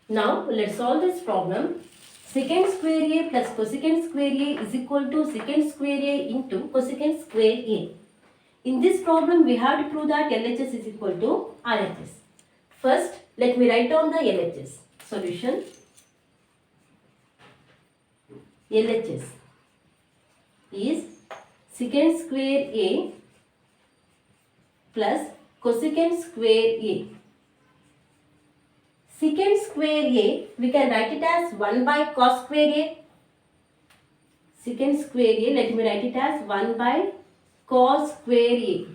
Now let's solve this problem. Secant square A plus cosecant square A is equal to secant square A into cosecant square A. In this problem, we have to prove that LHS is equal to RHS. First, let me write down the LHS. Solution. LHS is secant square A plus cosecant square A. Secant square A, we can write it as 1 by cos square A. Secant square A, let me write it as 1 by cos square A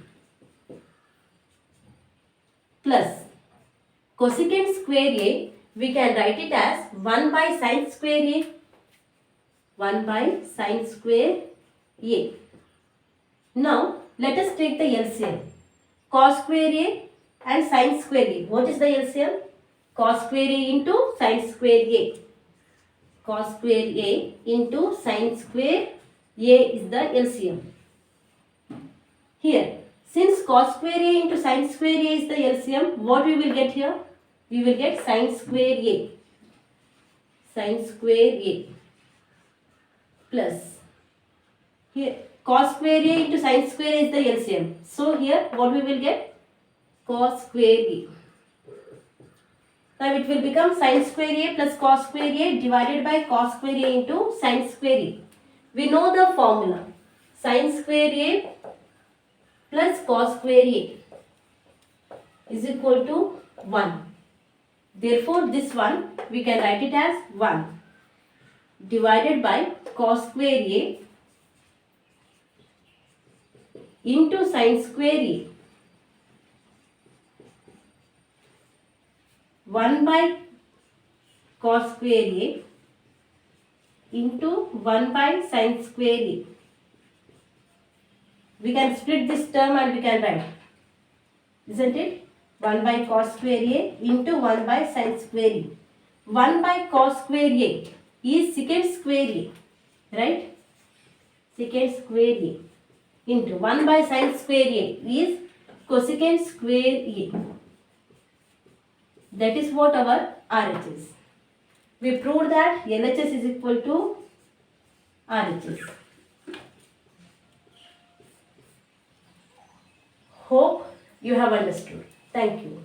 plus cosecant square A, we can write it as 1 by sin square A. 1 by sin square A. Now, let us take the LCM. Cos square A and sin square A. What is the LCM? Cos square A into sin square A. Cos square A into sin square A is the LCM. Here, since cos square A into sin square A is the LCM, what we will get here? We will get sin square A. Sin square A plus here cos square A into sin square A is the LCM. So here what we will get? Cos square A. Now it will become sin square A plus cos square A divided by cos square A into sin square A. We know the formula. Sin square A plus cos square A is equal to 1. Therefore, this one we can write it as 1 divided by cos square A into sin square A. 1 by cos square A into 1 by sin square A. We can split this term and we can write, isn't it? 1 by cos square A into 1 by sin square A. 1 by cos square A is secant square A, right? Secant square A into 1 by sin square A is cosecant square A. That is what our RHS. We proved that LHS is equal to RHS. Hope you have understood. Thank you.